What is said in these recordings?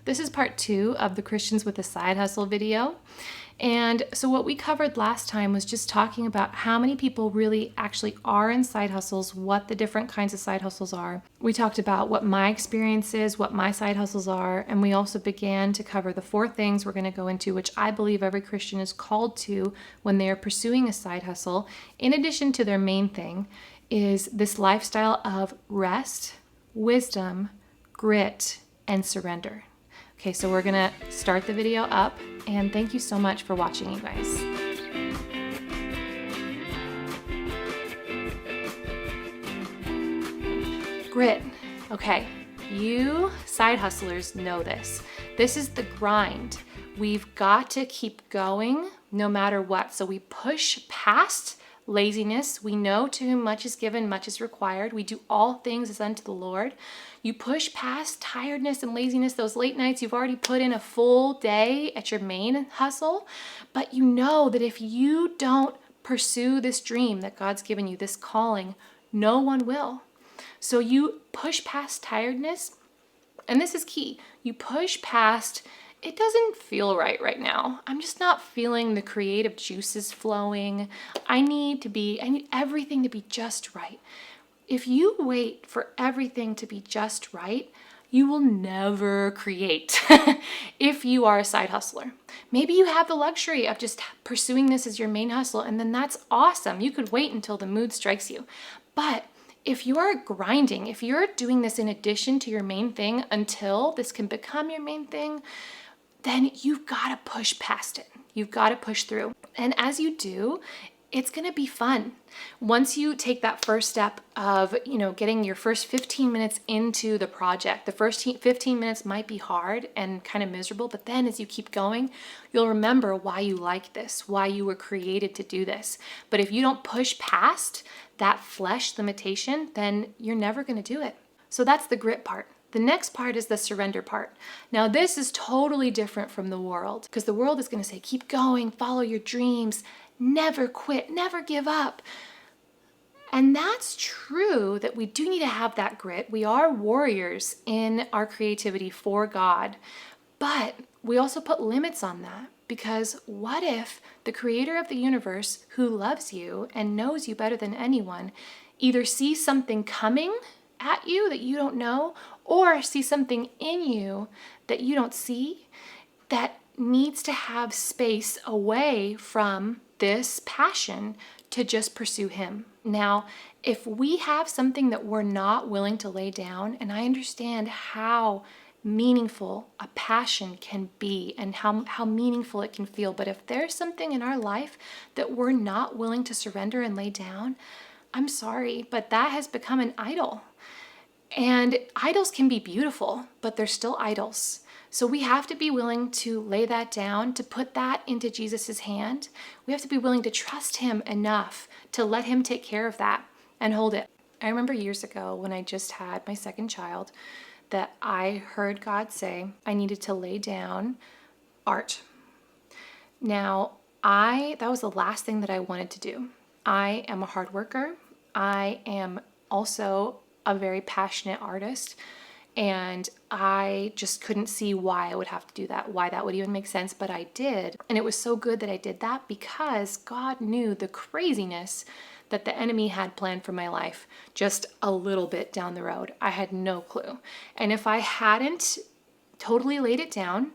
This is part 2 of the Christians with a Side Hustle video. And so what we covered last time was just talking about how many people really actually are in side hustles, what the different kinds of side hustles are. We talked about what my experience is, what my side hustles are, and we also began to cover the 4 things we're going to go into, which I believe every Christian is called to when they are pursuing a side hustle, in addition to their main thing, is this lifestyle of rest, wisdom, grit, and surrender. Okay, so we're gonna start the video up, and thank you so much for watching, you guys. Grit. Okay, you side hustlers know this. This is the grind. We've got to keep going no matter what. So we push past laziness. We know to whom much is given, much is required. We do all things as unto the Lord. You push past tiredness and laziness, those late nights. You've already put in a full day at your main hustle, but you know that if you don't pursue this dream that God's given you, this calling, no one will. So you push past tiredness, and this is key. You push past, it doesn't feel right now. I'm just not feeling the creative juices flowing. I need everything to be just right. If you wait for everything to be just right, you will never create if you are a side hustler. Maybe you have the luxury of just pursuing this as your main hustle, and then that's awesome. You could wait until the mood strikes you. But if you are grinding, if you're doing this in addition to your main thing until this can become your main thing, then you've got to push past it. You've got to push through. And as you do, it's going to be fun. Once you take that first step of, getting your first 15 minutes into the project, the first 15 minutes might be hard and kind of miserable, but then as you keep going, you'll remember why you like this, why you were created to do this. But if you don't push past that flesh limitation, then you're never going to do it. So that's the grit part. The next part is the surrender part. Now, this is totally different from the world, because the world is going to say, keep going, follow your dreams, never quit, never give up. And that's true that we do need to have that grit. We are warriors in our creativity for God, but we also put limits on that, because what if the creator of the universe, who loves you and knows you better than anyone, either sees something coming at you that you don't know, or see something in you that you don't see, that needs to have space away from this passion to just pursue him. Now, if we have something that we're not willing to lay down, and I understand how meaningful a passion can be and how meaningful it can feel, but if there's something in our life that we're not willing to surrender and lay down, I'm sorry, but that has become an idol. And idols can be beautiful, but they're still idols. So we have to be willing to lay that down, to put that into Jesus's hand. We have to be willing to trust him enough to let him take care of that and hold it. I remember years ago when I just had my second child that I heard God say I needed to lay down art. Now, that was the last thing that I wanted to do. I am a hard worker. I am also a very passionate artist, and I just couldn't see why I would have to do that, why that would even make sense, but I did. And it was so good that I did that, because God knew the craziness that the enemy had planned for my life just a little bit down the road. I had no clue. And if I hadn't totally laid it down,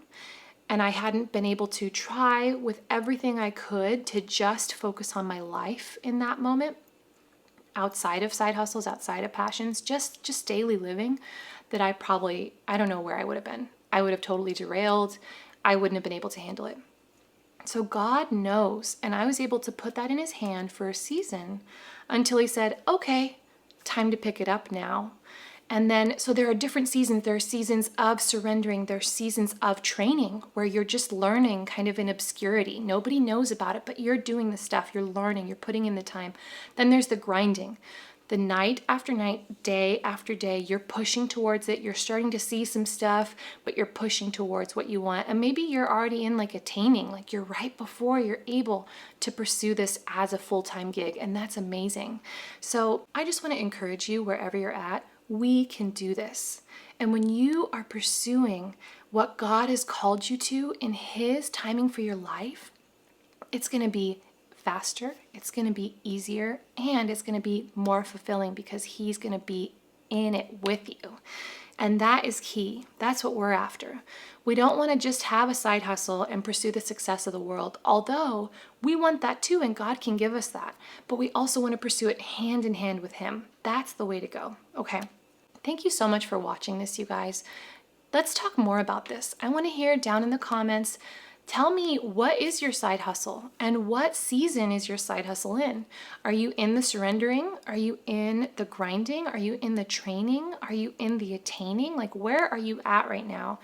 and I hadn't been able to try with everything I could to just focus on my life in that moment, outside of side hustles, outside of passions, just daily living, that I don't know where I would have been. I would have totally derailed. I wouldn't have been able to handle it. So God knows, and I was able to put that in his hand for a season until he said, okay, time to pick it up now. And then, so there are different seasons. There are seasons of surrendering. There are seasons of training where you're just learning kind of in obscurity. Nobody knows about it, but you're doing the stuff. You're learning. You're putting in the time. Then there's the grinding. The night after night, day after day, you're pushing towards it. You're starting to see some stuff, but you're pushing towards what you want. And maybe you're already in like attaining, like you're right before you're able to pursue this as a full-time gig. And that's amazing. So I just want to encourage you wherever you're at, we can do this. And when you are pursuing what God has called you to in His timing for your life, it's going to be faster, it's going to be easier, and it's going to be more fulfilling because He's going to be in it with you. And that is key. That's what we're after. We don't want to just have a side hustle and pursue the success of the world, although we want that too, and God can give us that. But we also want to pursue it hand in hand with Him. That's the way to go. Okay. Thank you so much for watching this, you guys. Let's talk more about this. I want to hear down in the comments. Tell me, what is your side hustle and what season is your side hustle in? Are you in the surrendering? Are you in the grinding? Are you in the training? Are you in the attaining? Like, where are you at right now?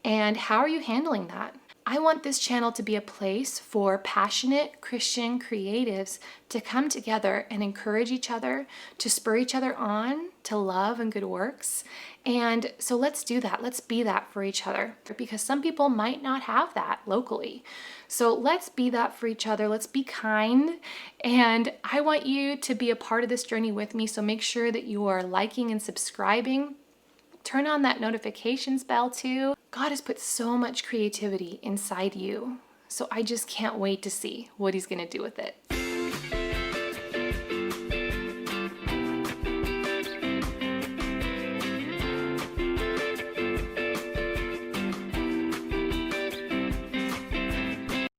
And how are you handling that? I want this channel to be a place for passionate Christian creatives to come together and encourage each other, to spur each other on to love and good works. And so let's do that. Let's be that for each other, because some people might not have that locally. So let's be that for each other. Let's be kind. And I want you to be a part of this journey with me. So make sure that you are liking and subscribing. Turn on that notifications bell too. God has put so much creativity inside you. So I just can't wait to see what He's going to do with it.